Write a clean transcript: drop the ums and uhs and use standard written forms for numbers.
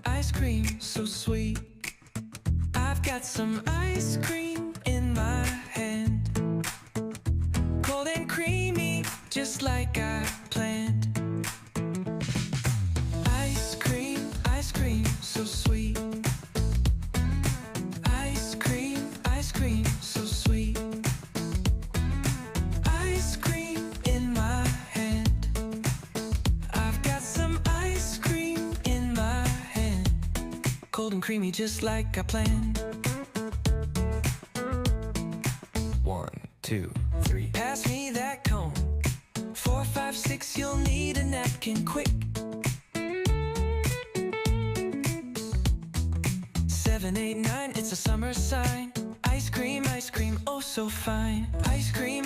ice cream, so sweet. I've got some ice cream in my hand, cold and creamy, just like I planned. Ice cream, so sweet. Ice cream, so sweet. Ice cream in my hand. I've got some ice cream in my hand, cold and creamy, just like I planned. 1, 2, 3. Pass me that cone. 4, 5, 6. You'll need a napkin quick. 7, 8, 9. It's a summer sign. Ice cream, oh so fine. Ice cream,